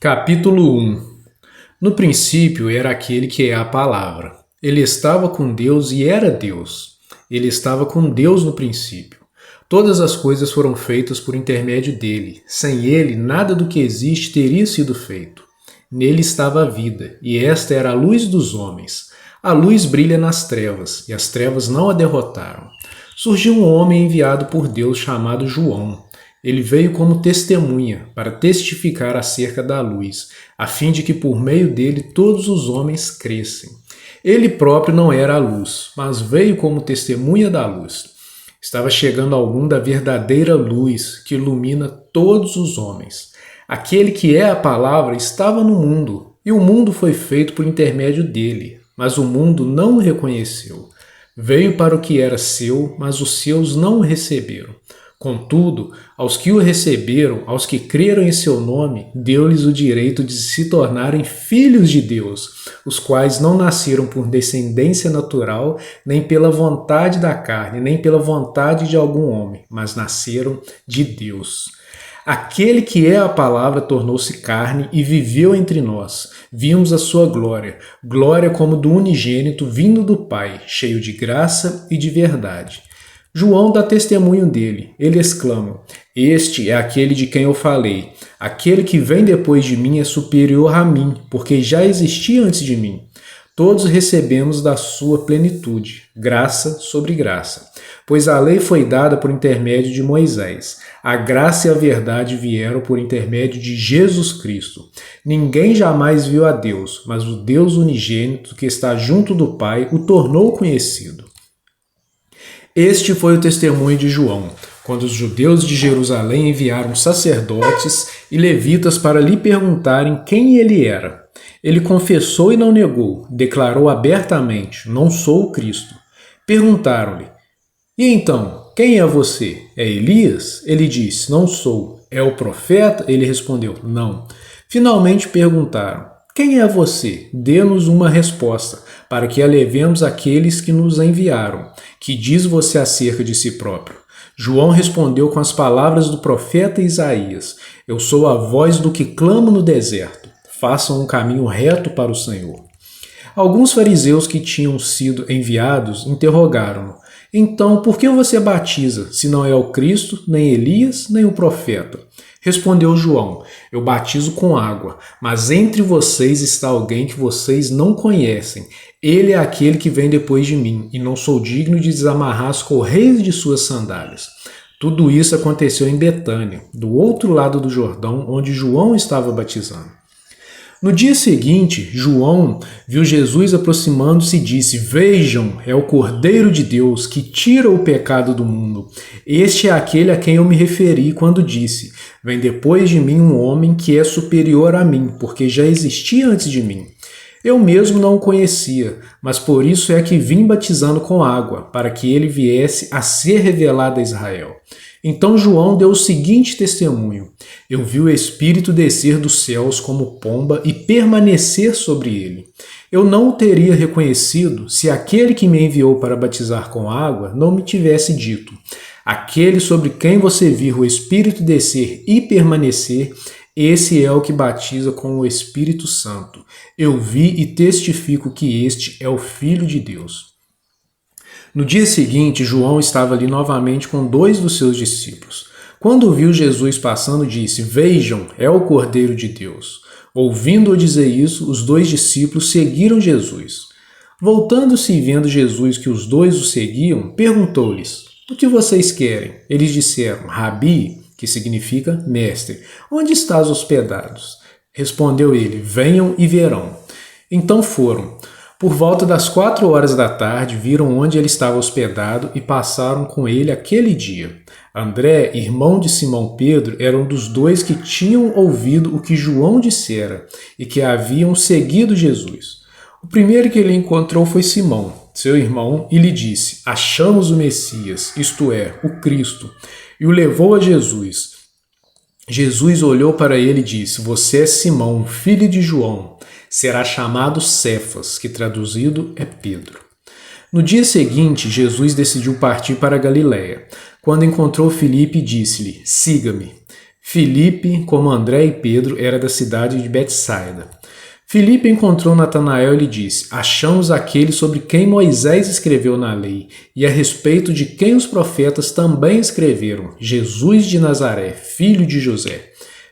Capítulo 1. No princípio era aquele que é a palavra. Ele estava com Deus e era Deus. Ele estava com Deus no princípio. Todas as coisas foram feitas por intermédio dele. Sem ele, nada do que existe teria sido feito. Nele estava a vida, e esta era a luz dos homens. A luz brilha nas trevas, e as trevas não a derrotaram. Surgiu um homem enviado por Deus chamado João. Ele veio como testemunha, para testificar acerca da luz, a fim de que por meio dele todos os homens crescem. Ele próprio não era a luz, mas veio como testemunha da luz. Estava chegando algum da verdadeira luz, que ilumina todos os homens. Aquele que é a palavra estava no mundo, e o mundo foi feito por intermédio dele, mas o mundo não o reconheceu. Veio para o que era seu, mas os seus não o receberam. Contudo, aos que o receberam, aos que creram em seu nome, deu-lhes o direito de se tornarem filhos de Deus, os quais não nasceram por descendência natural, nem pela vontade da carne, nem pela vontade de algum homem, mas nasceram de Deus. Aquele que é a palavra tornou-se carne e viveu entre nós. Vimos a sua glória, glória como do unigênito vindo do Pai, cheio de graça e de verdade. João dá testemunho dele. Ele exclama: Este é aquele de quem eu falei. Aquele que vem depois de mim é superior a mim, porque já existia antes de mim. Todos recebemos da sua plenitude, graça sobre graça. Pois a lei foi dada por intermédio de Moisés. A graça e a verdade vieram por intermédio de Jesus Cristo. Ninguém jamais viu a Deus, mas o Deus unigênito que está junto do Pai o tornou conhecido. Este foi o testemunho de João, quando os judeus de Jerusalém enviaram sacerdotes e levitas para lhe perguntarem quem ele era. Ele confessou e não negou, declarou abertamente: Não sou o Cristo. Perguntaram-lhe: E então, quem é você? É Elias? Ele disse: Não sou. É o profeta? Ele respondeu: Não. Finalmente perguntaram: Quem é você? Dê-nos uma resposta, para que a levemos àqueles que nos enviaram. Que diz você acerca de si próprio? João respondeu com as palavras do profeta Isaías: Eu sou a voz do que clama no deserto. Façam um caminho reto para o Senhor. Alguns fariseus que tinham sido enviados interrogaram-no: Então, por que você batiza, se não é o Cristo, nem Elias, nem o profeta? Respondeu João: Eu batizo com água, mas entre vocês está alguém que vocês não conhecem. Ele é aquele que vem depois de mim, e não sou digno de desamarrar as correias de suas sandálias. Tudo isso aconteceu em Betânia, do outro lado do Jordão, onde João estava batizando. No dia seguinte, João viu Jesus aproximando-se e disse: Vejam, é o Cordeiro de Deus que tira o pecado do mundo. Este é aquele a quem eu me referi quando disse: Vem depois de mim um homem que é superior a mim, porque já existia antes de mim. Eu mesmo não o conhecia, mas por isso é que vim batizando com água, para que ele viesse a ser revelado a Israel. Então João deu o seguinte testemunho: Eu vi o Espírito descer dos céus como pomba e permanecer sobre ele. Eu não o teria reconhecido se aquele que me enviou para batizar com água não me tivesse dito: Aquele sobre quem você vir o Espírito descer e permanecer, esse é o que batiza com o Espírito Santo. Eu vi e testifico que este é o Filho de Deus. No dia seguinte, João estava ali novamente com 2 dos seus discípulos. Quando viu Jesus passando, disse: Vejam, é o Cordeiro de Deus. Ouvindo-o dizer isso, os 2 discípulos seguiram Jesus. Voltando-se e vendo Jesus que os 2 o seguiam, perguntou-lhes: O que vocês querem? Eles disseram: Rabi, que significa mestre, onde estás hospedados? Respondeu ele: Venham e verão. Então foram. Por volta das 4 horas da tarde, viram onde ele estava hospedado e passaram com ele aquele dia. André, irmão de Simão Pedro, era um dos 2 que tinham ouvido o que João dissera e que haviam seguido Jesus. O primeiro que ele encontrou foi Simão, seu irmão, e lhe disse: Achamos o Messias, isto é, o Cristo, e o levou a Jesus. Jesus olhou para ele e disse: Você é Simão, filho de João. Será chamado Cefas, que traduzido é Pedro. No dia seguinte, Jesus decidiu partir para a Galiléia. Quando encontrou Filipe, disse-lhe: Siga-me. Filipe, como André e Pedro, era da cidade de Betsaida. Filipe encontrou Natanael e lhe disse: Achamos aquele sobre quem Moisés escreveu na lei, e a respeito de quem os profetas também escreveram, Jesus de Nazaré, filho de José.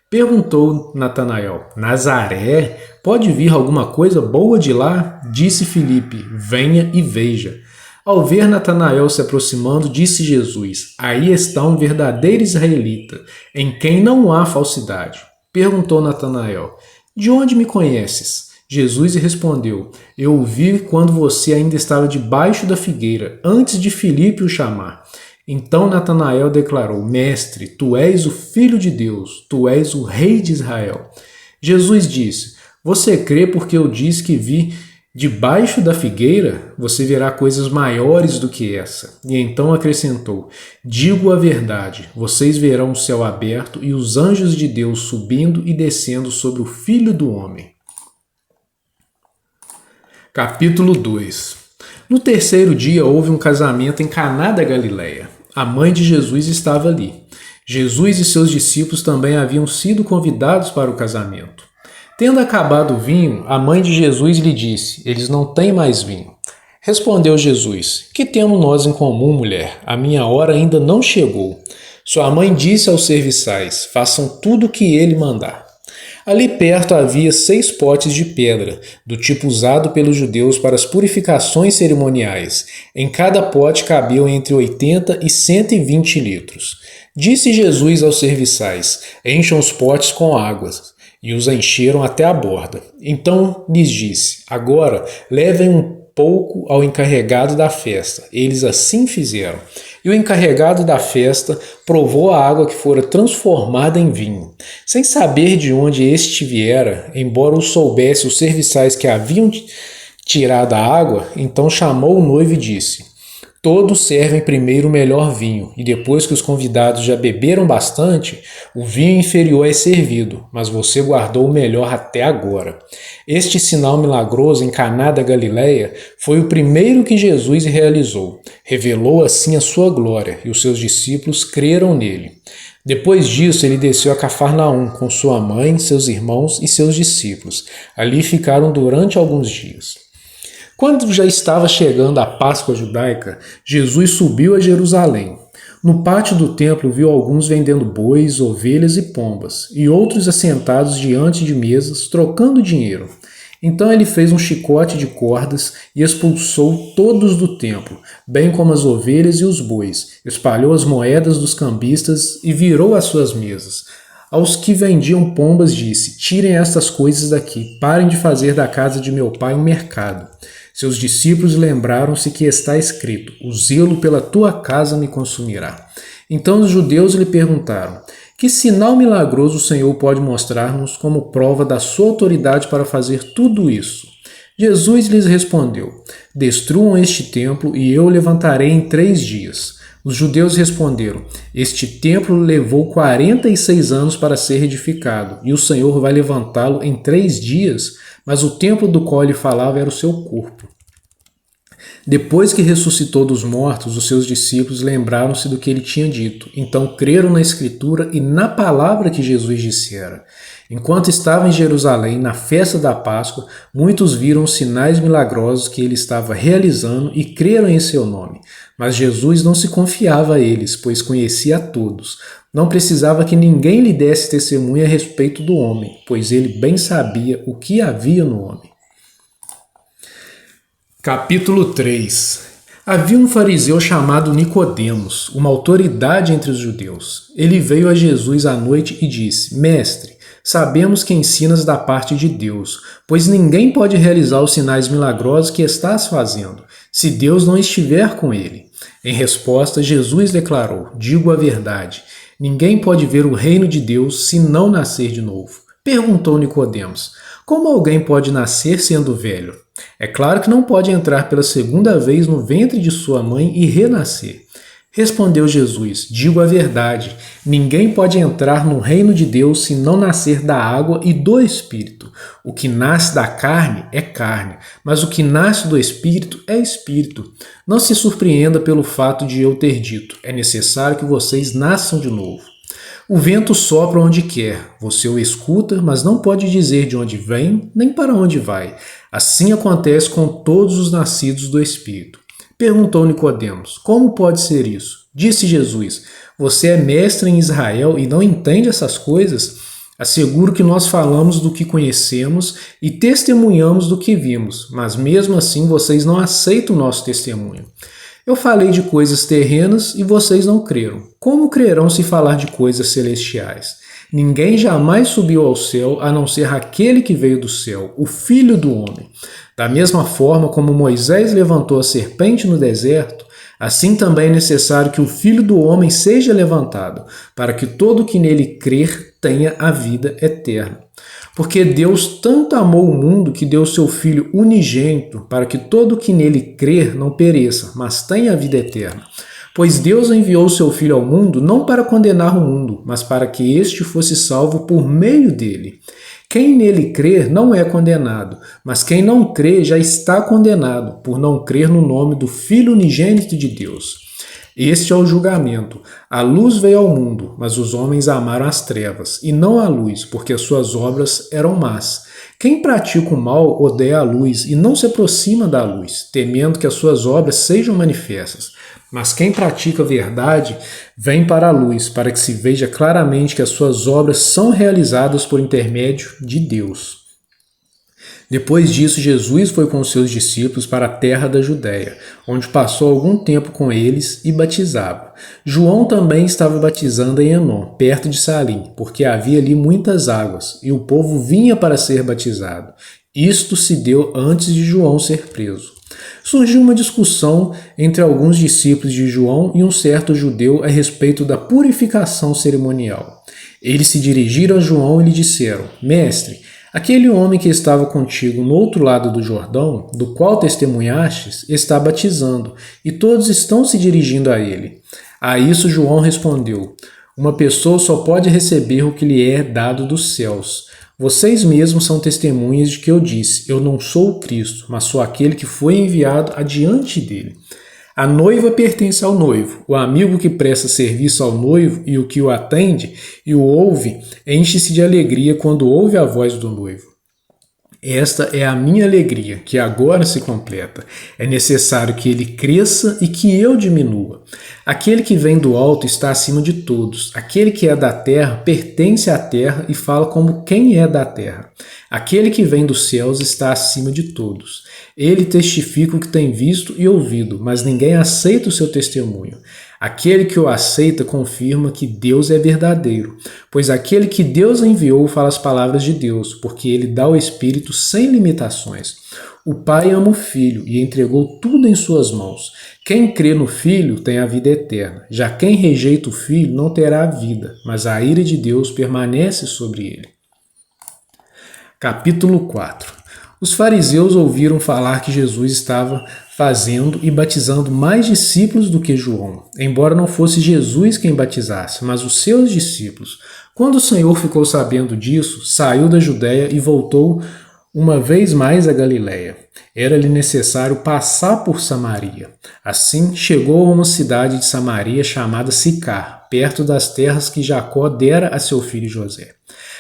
Perguntou Natanael: Nazaré? Pode vir alguma coisa boa de lá? Disse Filipe: Venha e veja. Ao ver Natanael se aproximando, disse Jesus: Aí está um verdadeiro israelita, em quem não há falsidade. Perguntou Natanael: De onde me conheces? Jesus lhe respondeu: Eu o vi quando você ainda estava debaixo da figueira, antes de Filipe o chamar. Então Natanael declarou: Mestre, tu és o Filho de Deus, tu és o Rei de Israel. Jesus disse: Você crê porque eu disse que vi debaixo da figueira? Você verá coisas maiores do que essa. E então acrescentou: Digo a verdade, vocês verão o céu aberto e os anjos de Deus subindo e descendo sobre o Filho do Homem. Capítulo 2. No terceiro dia houve um casamento em Caná da Galileia. A mãe de Jesus estava ali. Jesus e seus discípulos também haviam sido convidados para o casamento. Tendo acabado o vinho, a mãe de Jesus lhe disse: Eles não têm mais vinho. Respondeu Jesus: Que temos nós em comum, mulher? A minha hora ainda não chegou. Sua mãe disse aos serviçais: Façam tudo o que ele mandar. Ali perto havia 6 potes de pedra, do tipo usado pelos judeus para as purificações cerimoniais. Em cada pote cabiam entre 80 e 120 litros. Disse Jesus aos serviçais: Encham os potes com águas. E os encheram até a borda. Então lhes disse: Agora levem um pouco ao encarregado da festa. Eles assim fizeram. E o encarregado da festa provou a água que fora transformada em vinho. Sem saber de onde este viera, embora o soubesse os serviçais que haviam tirado a água, então chamou o noivo e disse: Todos servem primeiro o melhor vinho, e depois que os convidados já beberam bastante, o vinho inferior é servido, mas você guardou o melhor até agora. Este sinal milagroso em Caná da Galileia foi o primeiro que Jesus realizou. Revelou assim a sua glória, e os seus discípulos creram nele. Depois disso, ele desceu a Cafarnaum com sua mãe, seus irmãos e seus discípulos. Ali ficaram durante alguns dias. Quando já estava chegando a Páscoa judaica, Jesus subiu a Jerusalém. No pátio do templo viu alguns vendendo bois, ovelhas e pombas, e outros assentados diante de mesas, trocando dinheiro. Então ele fez um chicote de cordas e expulsou todos do templo, bem como as ovelhas e os bois, espalhou as moedas dos cambistas e virou as suas mesas. Aos que vendiam pombas disse: Tirem estas coisas daqui, parem de fazer da casa de meu pai um mercado. Seus discípulos lembraram-se que está escrito: O zelo pela tua casa me consumirá. Então os judeus lhe perguntaram: Que sinal milagroso o Senhor pode mostrar-nos como prova da sua autoridade para fazer tudo isso? Jesus lhes respondeu: Destruam este templo e eu o levantarei em 3 dias. Os judeus responderam: Este templo levou 46 anos para ser edificado, e o Senhor vai levantá-lo em 3 dias? Mas o templo do qual ele falava era o seu corpo. Depois que ressuscitou dos mortos, os seus discípulos lembraram-se do que ele tinha dito. Então creram na Escritura e na palavra que Jesus dissera. Enquanto estava em Jerusalém, na festa da Páscoa, muitos viram os sinais milagrosos que ele estava realizando e creram em seu nome. Mas Jesus não se confiava a eles, pois conhecia a todos. Não precisava que ninguém lhe desse testemunho a respeito do homem, pois ele bem sabia o que havia no homem. Capítulo 3. Havia um fariseu chamado Nicodemos, uma autoridade entre os judeus. Ele veio a Jesus à noite e disse: Mestre, sabemos que ensinas da parte de Deus, pois ninguém pode realizar os sinais milagrosos que estás fazendo, se Deus não estiver com ele. Em resposta, Jesus declarou: Digo a verdade, ninguém pode ver o reino de Deus se não nascer de novo. Perguntou Nicodemos: Como alguém pode nascer sendo velho? É claro que não pode entrar pela segunda vez no ventre de sua mãe e renascer. Respondeu Jesus: Digo a verdade, ninguém pode entrar no reino de Deus se não nascer da água e do Espírito. O que nasce da carne é carne, mas o que nasce do Espírito é Espírito. Não se surpreenda pelo fato de eu ter dito: é necessário que vocês nasçam de novo. O vento sopra onde quer, você o escuta, mas não pode dizer de onde vem, nem para onde vai. Assim acontece com todos os nascidos do Espírito. Perguntou Nicodemos: como pode ser isso? Disse Jesus: você é mestre em Israel e não entende essas coisas? Asseguro que nós falamos do que conhecemos e testemunhamos do que vimos, mas mesmo assim vocês não aceitam o nosso testemunho. Eu falei de coisas terrenas e vocês não creram. Como crerão se falar de coisas celestiais? Ninguém jamais subiu ao céu a não ser aquele que veio do céu, o Filho do Homem. Da mesma forma como Moisés levantou a serpente no deserto, assim também é necessário que o Filho do Homem seja levantado, para que todo que nele crer tenha a vida eterna. Porque Deus tanto amou o mundo que deu seu Filho unigênito, para que todo que nele crer não pereça, mas tenha a vida eterna. Pois Deus enviou seu Filho ao mundo não para condenar o mundo, mas para que este fosse salvo por meio dele. Quem nele crer não é condenado, mas quem não crê já está condenado, por não crer no nome do Filho unigênito de Deus. Este é o julgamento. A luz veio ao mundo, mas os homens amaram as trevas, e não a luz, porque as suas obras eram más. Quem pratica o mal odeia a luz e não se aproxima da luz, temendo que as suas obras sejam manifestas. Mas quem pratica a verdade vem para a luz, para que se veja claramente que as suas obras são realizadas por intermédio de Deus. Depois disso, Jesus foi com seus discípulos para a terra da Judéia, onde passou algum tempo com eles e batizava. João também estava batizando em Enom, perto de Salim, porque havia ali muitas águas, e o povo vinha para ser batizado. Isto se deu antes de João ser preso. Surgiu uma discussão entre alguns discípulos de João e um certo judeu a respeito da purificação cerimonial. Eles se dirigiram a João e lhe disseram: Mestre, aquele homem que estava contigo no outro lado do Jordão, do qual testemunhastes, está batizando, e todos estão se dirigindo a ele. A isso João respondeu: uma pessoa só pode receber o que lhe é dado dos céus. Vocês mesmos são testemunhas de que eu disse: eu não sou o Cristo, mas sou aquele que foi enviado adiante dele. A noiva pertence ao noivo. O amigo que presta serviço ao noivo e o que o atende e o ouve, enche-se de alegria quando ouve a voz do noivo. Esta é a minha alegria, que agora se completa. É necessário que ele cresça e que eu diminua. Aquele que vem do alto está acima de todos. Aquele que é da terra pertence à terra e fala como quem é da terra. Aquele que vem dos céus está acima de todos. Ele testifica o que tem visto e ouvido, mas ninguém aceita o seu testemunho. Aquele que o aceita confirma que Deus é verdadeiro, pois aquele que Deus enviou fala as palavras de Deus, porque ele dá o Espírito sem limitações. O Pai ama o Filho e entregou tudo em suas mãos. Quem crê no Filho tem a vida eterna. Já quem rejeita o Filho não terá a vida, mas a ira de Deus permanece sobre ele. Capítulo 4. Os fariseus ouviram falar que Jesus estava fazendo e batizando mais discípulos do que João, embora não fosse Jesus quem batizasse, mas os seus discípulos. Quando o Senhor ficou sabendo disso, saiu da Judéia e voltou uma vez mais a Galiléia. Era-lhe necessário passar por Samaria. Assim, chegou a uma cidade de Samaria chamada Sicar, perto das terras que Jacó dera a seu filho José.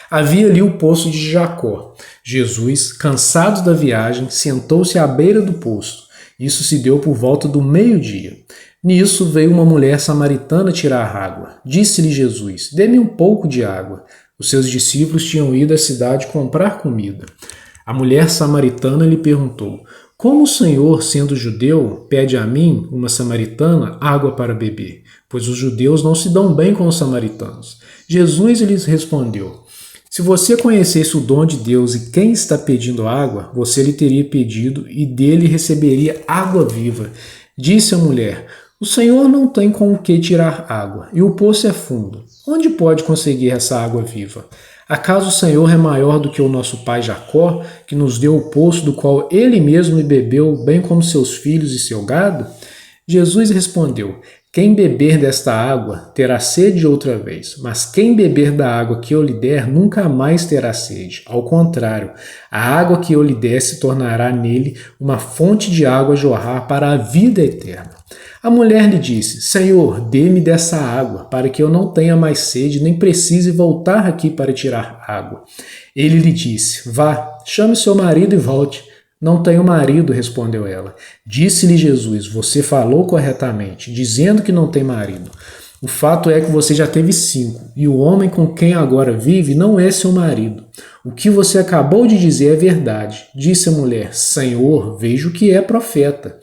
Havia ali o poço de Jacó. Jesus, cansado da viagem, sentou-se à beira do poço. Isso se deu por volta do meio-dia. Nisso veio uma mulher samaritana tirar água. Disse-lhe Jesus: dê-me um pouco de água. Os seus discípulos tinham ido à cidade comprar comida. A mulher samaritana lhe perguntou: como o Senhor, sendo judeu, pede a mim, uma samaritana, água para beber? Pois os judeus não se dão bem com os samaritanos. Jesus lhes respondeu: se você conhecesse o dom de Deus e quem está pedindo água, você lhe teria pedido e dele receberia água viva. Disse a mulher: o Senhor não tem com o que tirar água, e o poço é fundo. Onde pode conseguir essa água viva? Acaso o Senhor é maior do que o nosso pai Jacó, que nos deu o poço do qual ele mesmo bebeu, bem como seus filhos e seu gado? Jesus respondeu: quem beber desta água terá sede outra vez, mas quem beber da água que eu lhe der nunca mais terá sede. Ao contrário, a água que eu lhe der se tornará nele uma fonte de água a jorrar para a vida eterna. A mulher lhe disse: Senhor, dê-me dessa água, para que eu não tenha mais sede, nem precise voltar aqui para tirar água. Ele lhe disse: Vá, chame seu marido e volte. Não tenho marido, respondeu ela. Disse-lhe Jesus: Você falou corretamente, dizendo que não tem marido. O fato é que você já teve 5, e o homem com quem agora vive não é seu marido. O que você acabou de dizer é verdade. Disse a mulher: Senhor, vejo que é profeta.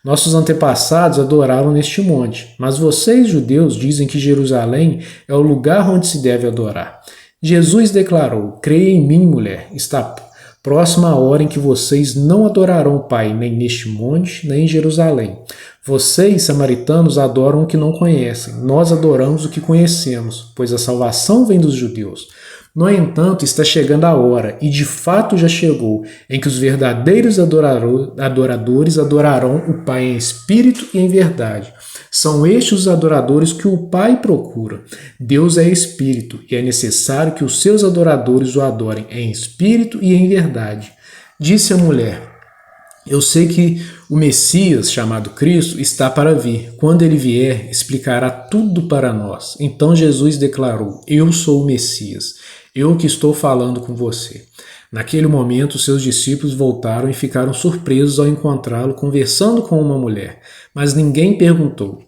Nossos antepassados adoraram neste monte, mas vocês, judeus, dizem que Jerusalém é o lugar onde se deve adorar. Jesus declarou: Creia em mim, mulher, está próxima a hora em que vocês não adorarão o Pai, nem neste monte, nem em Jerusalém. Vocês, samaritanos, adoram o que não conhecem. Nós adoramos o que conhecemos, pois a salvação vem dos judeus. No entanto, está chegando a hora, e de fato já chegou, em que os verdadeiros adoradores adorarão o Pai em espírito e em verdade. São estes os adoradores que o Pai procura. Deus é espírito, e é necessário que os seus adoradores o adorem em espírito e em verdade. Disse a mulher: Eu sei que o Messias, chamado Cristo, está para vir. Quando ele vier, explicará tudo para nós. Então Jesus declarou: Eu sou o Messias, eu que estou falando com você. Naquele momento, seus discípulos voltaram e ficaram surpresos ao encontrá-lo conversando com uma mulher. Mas ninguém perguntou: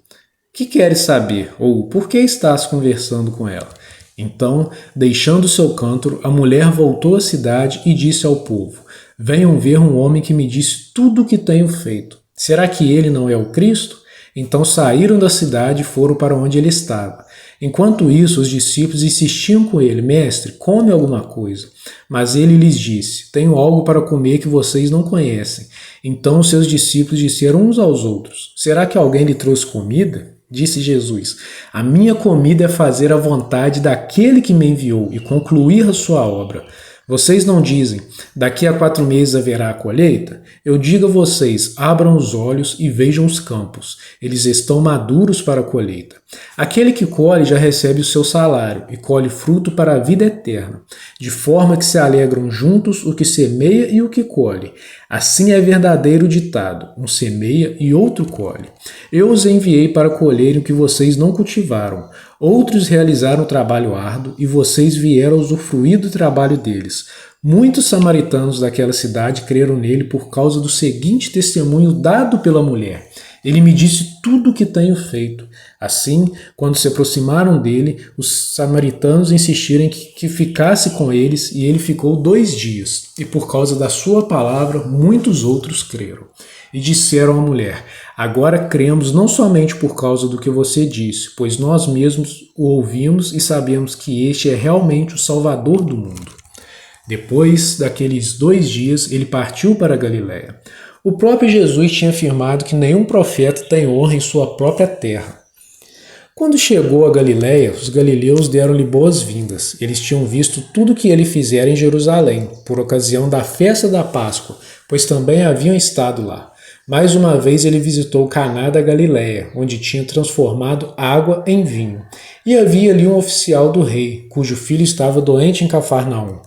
Que queres saber? Ou por que estás conversando com ela? Então, deixando seu cântaro, a mulher voltou à cidade e disse ao povo: Venham ver um homem que me disse tudo o que tenho feito. Será que ele não é o Cristo? Então saíram da cidade e foram para onde ele estava. Enquanto isso, os discípulos insistiam com ele: Mestre, come alguma coisa. Mas ele lhes disse: Tenho algo para comer que vocês não conhecem. Então seus discípulos disseram uns aos outros: Será que alguém lhe trouxe comida? Disse Jesus: A minha comida é fazer a vontade daquele que me enviou e concluir a sua obra. Vocês não dizem: Daqui a 4 meses haverá a colheita? Eu digo a vocês: abram os olhos e vejam os campos. Eles estão maduros para a colheita. Aquele que colhe já recebe o seu salário e colhe fruto para a vida eterna, de forma que se alegram juntos o que semeia e o que colhe. Assim é verdadeiro ditado: um semeia e outro colhe. Eu os enviei para colherem o que vocês não cultivaram. Outros realizaram o trabalho árduo e vocês vieram usufruir do trabalho deles. Muitos samaritanos daquela cidade creram nele por causa do seguinte testemunho dado pela mulher: Ele me disse tudo o que tenho feito. Assim, quando se aproximaram dele, os samaritanos insistiram em que ficasse com eles, e ele ficou 2 dias. E por causa da sua palavra, muitos outros creram. E disseram à mulher: Agora cremos não somente por causa do que você disse, pois nós mesmos o ouvimos e sabemos que este é realmente o Salvador do mundo. Depois daqueles 2 dias, ele partiu para a Galiléia. O próprio Jesus tinha afirmado que nenhum profeta tem honra em sua própria terra. Quando chegou a Galiléia, os galileus deram-lhe boas-vindas. Eles tinham visto tudo o que ele fizera em Jerusalém, por ocasião da festa da Páscoa, pois também haviam estado lá. Mais uma vez ele visitou Caná da Galiléia, onde tinha transformado água em vinho. E havia ali um oficial do rei, cujo filho estava doente em Cafarnaum.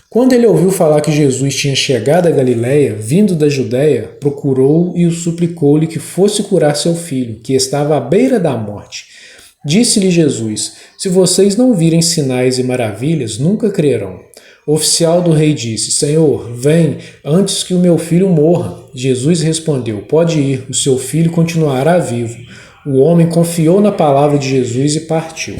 Quando ele ouviu falar que Jesus tinha chegado a Galiléia, vindo da Judéia, procurou-o e o suplicou-lhe que fosse curar seu filho, que estava à beira da morte. Disse-lhe Jesus: Se vocês não virem sinais e maravilhas, nunca crerão. O oficial do rei disse: Senhor, vem, antes que o meu filho morra. Jesus respondeu: Pode ir, o seu filho continuará vivo. O homem confiou na palavra de Jesus e partiu.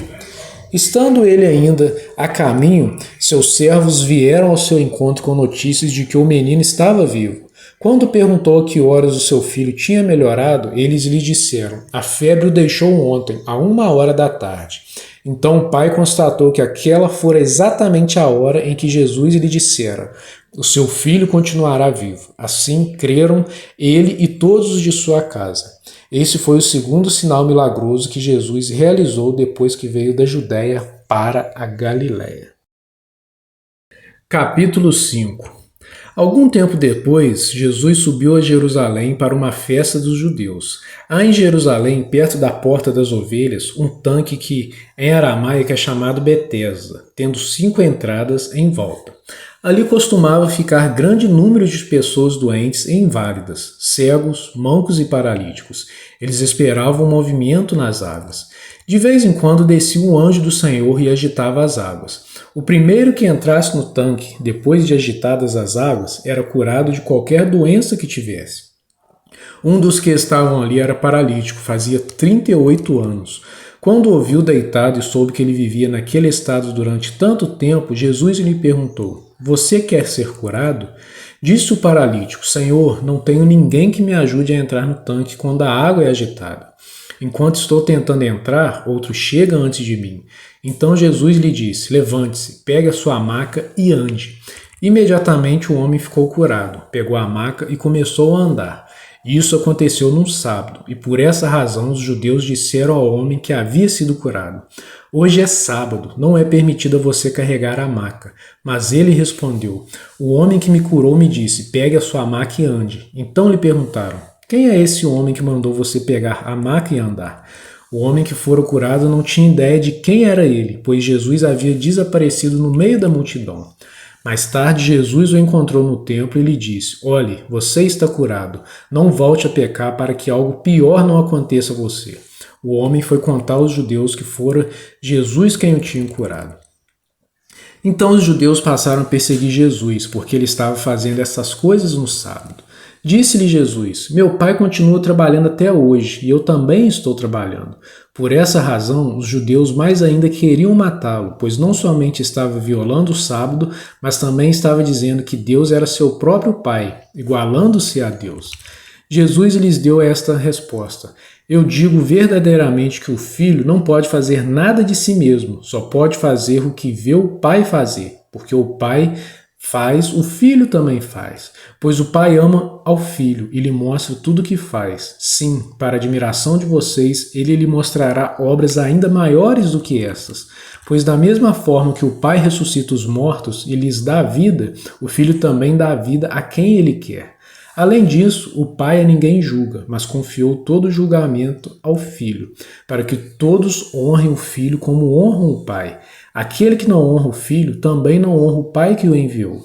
Estando ele ainda a caminho, seus servos vieram ao seu encontro com notícias de que o menino estava vivo. Quando perguntou a que horas o seu filho tinha melhorado, eles lhe disseram: A febre o deixou ontem, a 1 da tarde. Então o pai constatou que aquela fora exatamente a hora em que Jesus lhe dissera: O seu filho continuará vivo. Assim creram ele e todos os de sua casa. Esse foi o segundo sinal milagroso que Jesus realizou depois que veio da Judéia para a Galiléia. Capítulo 5. Algum tempo depois, Jesus subiu a Jerusalém para uma festa dos judeus. Há em Jerusalém, perto da Porta das Ovelhas, um tanque que, em aramaico, é chamado Betesda, tendo 5 entradas em volta. Ali costumava ficar grande número de pessoas doentes e inválidas, cegos, mancos e paralíticos. Eles esperavam o movimento nas águas. De vez em quando descia um anjo do Senhor e agitava as águas. O primeiro que entrasse no tanque, depois de agitadas as águas, era curado de qualquer doença que tivesse. Um dos que estavam ali era paralítico, fazia 38 anos. Quando o ouviu deitado e soube que ele vivia naquele estado durante tanto tempo, Jesus lhe perguntou: Você quer ser curado? Disse o paralítico: Senhor, não tenho ninguém que me ajude a entrar no tanque quando a água é agitada. Enquanto estou tentando entrar, outro chega antes de mim. Então Jesus lhe disse: Levante-se, pegue a sua maca e ande. Imediatamente o homem ficou curado, pegou a maca e começou a andar. Isso aconteceu num sábado, e por essa razão os judeus disseram ao homem que havia sido curado: Hoje é sábado, não é permitido a você carregar a maca. Mas ele respondeu: O homem que me curou me disse: Pegue a sua maca e ande. Então lhe perguntaram: Quem é esse homem que mandou você pegar a maca e andar? O homem que fora curado não tinha ideia de quem era ele, pois Jesus havia desaparecido no meio da multidão. Mais tarde, Jesus o encontrou no templo e lhe disse: Olhe, você está curado. Não volte a pecar para que algo pior não aconteça a você. O homem foi contar aos judeus que fora Jesus quem o tinha curado. Então os judeus passaram a perseguir Jesus, porque ele estava fazendo essas coisas no sábado. Disse-lhe Jesus: Meu pai continua trabalhando até hoje, e eu também estou trabalhando. Por essa razão, os judeus mais ainda queriam matá-lo, pois não somente estava violando o sábado, mas também estava dizendo que Deus era seu próprio pai, igualando-se a Deus. Jesus lhes deu esta resposta: Eu digo verdadeiramente que o filho não pode fazer nada de si mesmo, só pode fazer o que vê o pai fazer, porque o pai faz, o filho também faz, pois o pai ama ao filho e lhe mostra tudo o que faz. Sim, para admiração de vocês, ele lhe mostrará obras ainda maiores do que essas. Pois da mesma forma que o pai ressuscita os mortos e lhes dá vida, o filho também dá vida a quem ele quer. Além disso, o pai a ninguém julga, mas confiou todo o julgamento ao filho, para que todos honrem o filho como honram o pai. Aquele que não honra o filho também não honra o pai que o enviou.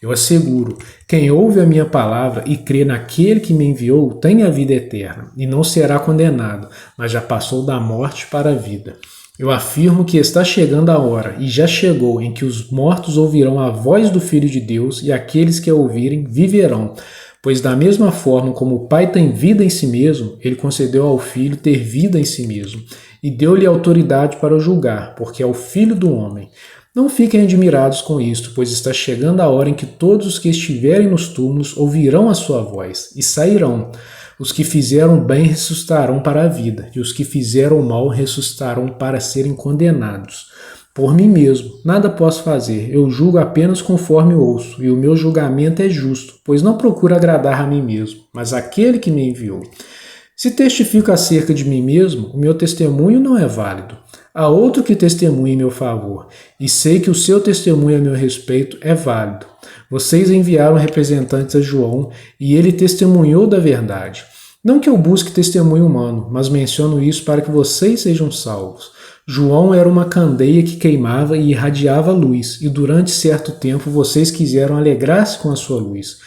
Eu asseguro, quem ouve a minha palavra e crê naquele que me enviou tem a vida eterna, e não será condenado, mas já passou da morte para a vida. Eu afirmo que está chegando a hora, e já chegou, em que os mortos ouvirão a voz do Filho de Deus, e aqueles que a ouvirem viverão. Pois da mesma forma como o Pai tem vida em si mesmo, ele concedeu ao Filho ter vida em si mesmo, e deu-lhe autoridade para o julgar, porque é o Filho do homem. Não fiquem admirados com isto, pois está chegando a hora em que todos os que estiverem nos túmulos ouvirão a sua voz, e sairão. Os que fizeram bem ressuscitarão para a vida, e os que fizeram mal ressuscitarão para serem condenados. Por mim mesmo, nada posso fazer, eu julgo apenas conforme ouço, e o meu julgamento é justo, pois não procuro agradar a mim mesmo, mas àquele que me enviou. Se testifico acerca de mim mesmo, o meu testemunho não é válido. Há outro que testemunha em meu favor, e sei que o seu testemunho a meu respeito é válido. Vocês enviaram representantes a João, e ele testemunhou da verdade. Não que eu busque testemunho humano, mas menciono isso para que vocês sejam salvos. João era uma candeia que queimava e irradiava luz, e durante certo tempo vocês quiseram alegrar-se com a sua luz.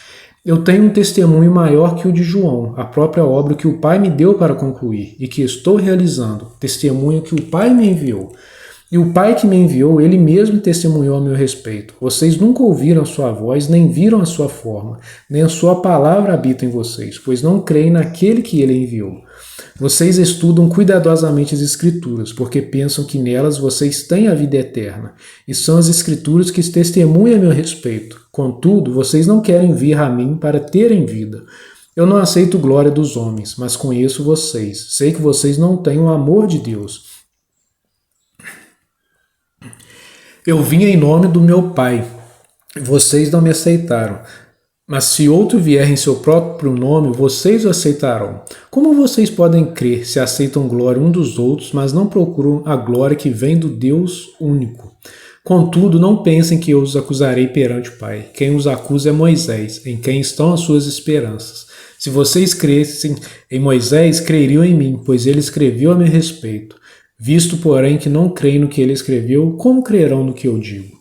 Eu tenho um testemunho maior que o de João, a própria obra que o Pai me deu para concluir, e que estou realizando, testemunho que o Pai me enviou. E o Pai que me enviou, ele mesmo testemunhou a meu respeito. Vocês nunca ouviram a sua voz, nem viram a sua forma, nem a sua palavra habita em vocês, pois não creem naquele que ele enviou. Vocês estudam cuidadosamente as Escrituras, porque pensam que nelas vocês têm a vida eterna, e são as Escrituras que testemunham a meu respeito. Contudo, vocês não querem vir a mim para terem vida. Eu não aceito glória dos homens, mas conheço vocês. Sei que vocês não têm o amor de Deus. Eu vim em nome do meu Pai. Vocês não me aceitaram. Mas se outro vier em seu próprio nome, vocês o aceitarão. Como vocês podem crer se aceitam glória um dos outros, mas não procuram a glória que vem do Deus único? Contudo, não pensem que eu os acusarei perante o Pai. Quem os acusa é Moisés, em quem estão as suas esperanças. Se vocês crescem em Moisés, creriam em mim, pois ele escreveu a meu respeito. Visto, porém, que não creem no que ele escreveu, como crerão no que eu digo?